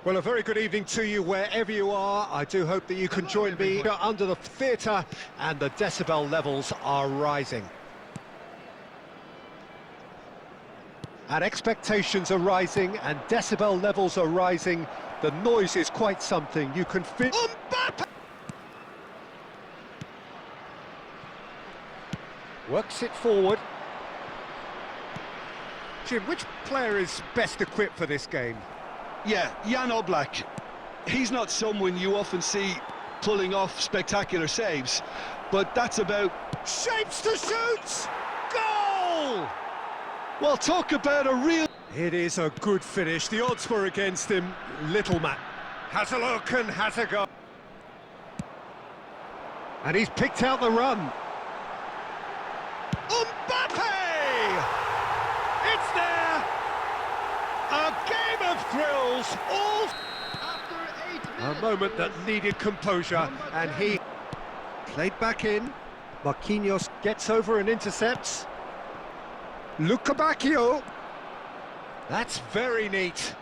Well, a very good evening to you wherever you are. I do hope that you can join me under the theatre, and the decibel levels are rising. And expectations are rising, and decibel levels are rising. The noise is quite something. You can feel... Mbappe! Works it forward. Jim, which player is best equipped for this game? Yeah, Jan Oblak. He's not someone you often see pulling off spectacular saves, but that's about... Shapes to shoot! Goal! Well, talk about a real... It is a good finish. The odds were against him. Little Matt has a look and has a go. And he's picked out the run. Mbappe! It's there! A game of thrills, all... A moment that needed composure, and he played back in. Marquinhos gets over and intercepts. Luca Bacchio. That's very neat.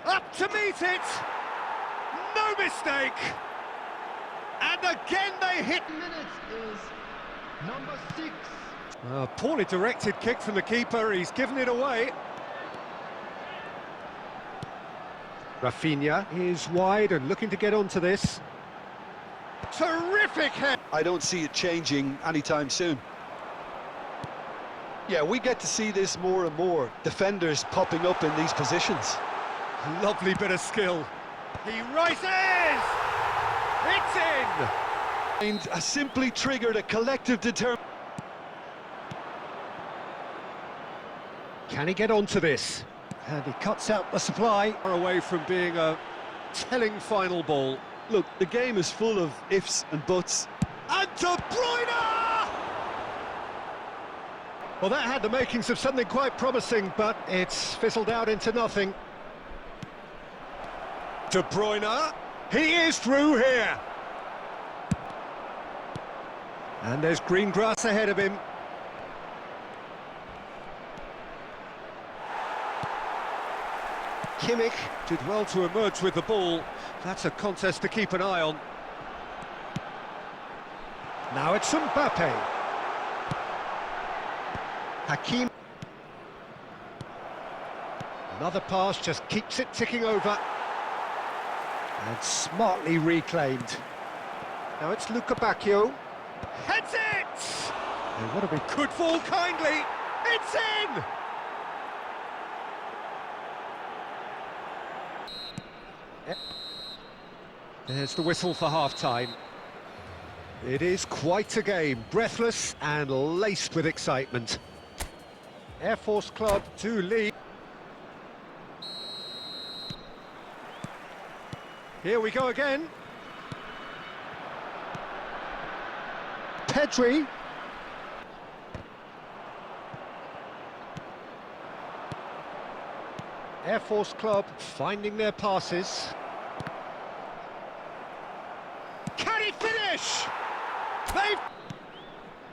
Up to meet it. No mistake. And again they hit. Minutes is number 6. A poorly directed kick from the keeper. He's given it away. Rafinha is wide and looking to get onto this. Terrific head! I don't see it changing anytime soon. Yeah, we get to see this more and more. Defenders popping up in these positions. Lovely bit of skill. He rises! It's in! And simply triggered a collective determination. Can he get onto this? And he cuts out the supply. Away from being a telling final ball. Look, the game is full of ifs and buts. And De Bruyne! Well, that had the makings of something quite promising, but it's fizzled out into nothing. De Bruyne, he is through here. And there's green grass ahead of him. Kimmich did well to emerge with the ball. That's a contest to keep an eye on. Now it's Mbappe. Hakim. Another pass, just keeps it ticking over. And smartly reclaimed. Now it's Luca Bacchio. Heads it! And what a big good fall, kindly. It's in! There's the whistle for half-time. It is quite a game, breathless and laced with excitement. Air Force Club to lead. Here we go again. Pedri. Air Force Club finding their passes. Can he finish?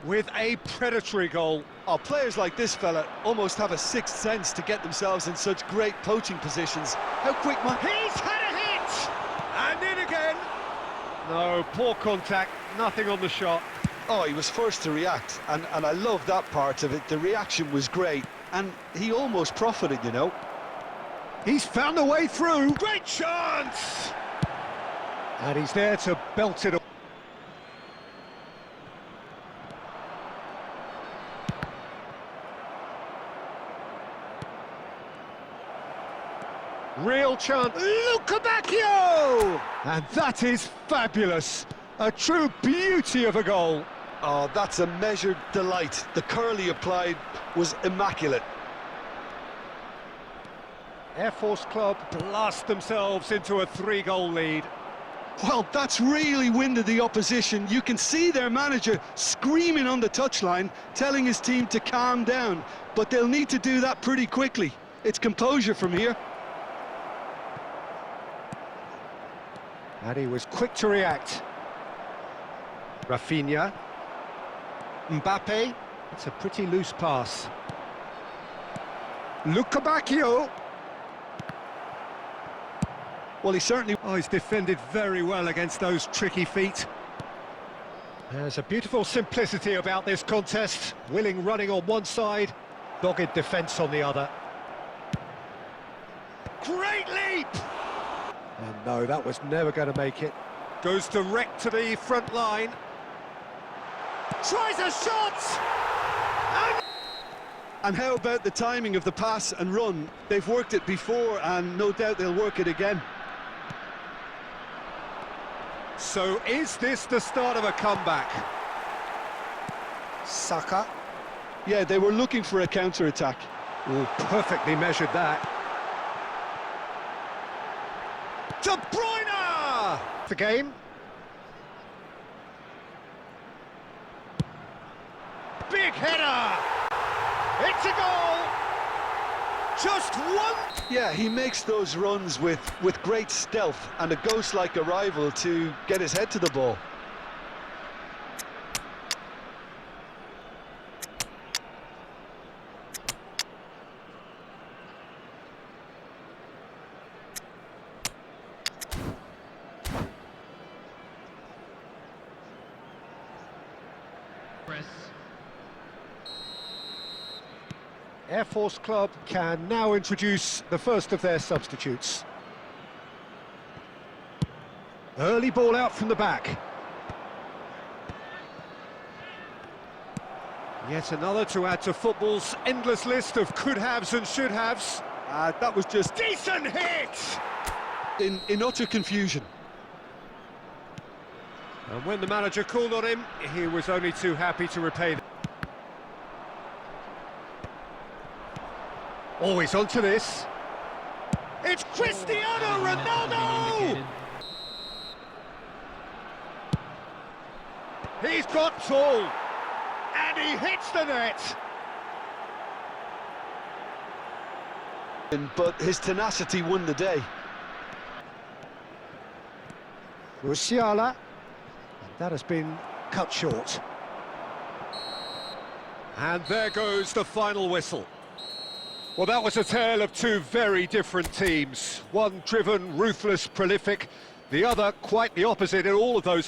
With a predatory goal. Oh, players like this fella almost have a sixth sense to get themselves in such great poaching positions. How quick, man! He's had a hit! And in again. No, poor contact, nothing on the shot. Oh, he was first to react, and I love that part of it. The reaction was great, and he almost profited, you know. He's found a way through. Great chance! And he's there to belt it. Real chance. Luca Bacchio! And that is fabulous. A true beauty of a goal. Oh, that's a measured delight. The curl he applied was immaculate. Air Force Club blast themselves into a 3-goal lead. Well, that's really winded the opposition. You can see their manager screaming on the touchline, telling his team to calm down. But they'll need to do that pretty quickly. It's composure from here. And he was quick to react. Rafinha. Mbappe. It's a pretty loose pass. Lukabakio. Well, he certainly... Oh, he's defended very well against those tricky feet. There's a beautiful simplicity about this contest. Willing running on one side, dogged defence on the other. Great leap! And no, that was never going to make it. Goes direct to the front line. Tries a shot! And how about the timing of the pass and run? They've worked it before, and no doubt they'll work it again. So is this the start of a comeback? Saka. Yeah, they were looking for a counter-attack. Oh, perfectly measured that. De Bruyne! The game. Big header! It's a goal! Just one! Yeah, he makes those runs with great stealth and a ghost-like arrival to get his head to the ball. Press. Air Force Club can now introduce the first of their substitutes. Early ball out from the back. Yet another to add to football's endless list of could-haves and should-haves. That was just Decent hit! in utter confusion. And when the manager called on him, he was only too happy to repay them. Always onto this. It's Cristiano Ronaldo! He's got tall, and he hits the net. But his tenacity won the day. Musiala, and that has been cut short. And there goes the final whistle. Well, that was a tale of two very different teams. One driven, ruthless, prolific. The other quite the opposite in all of those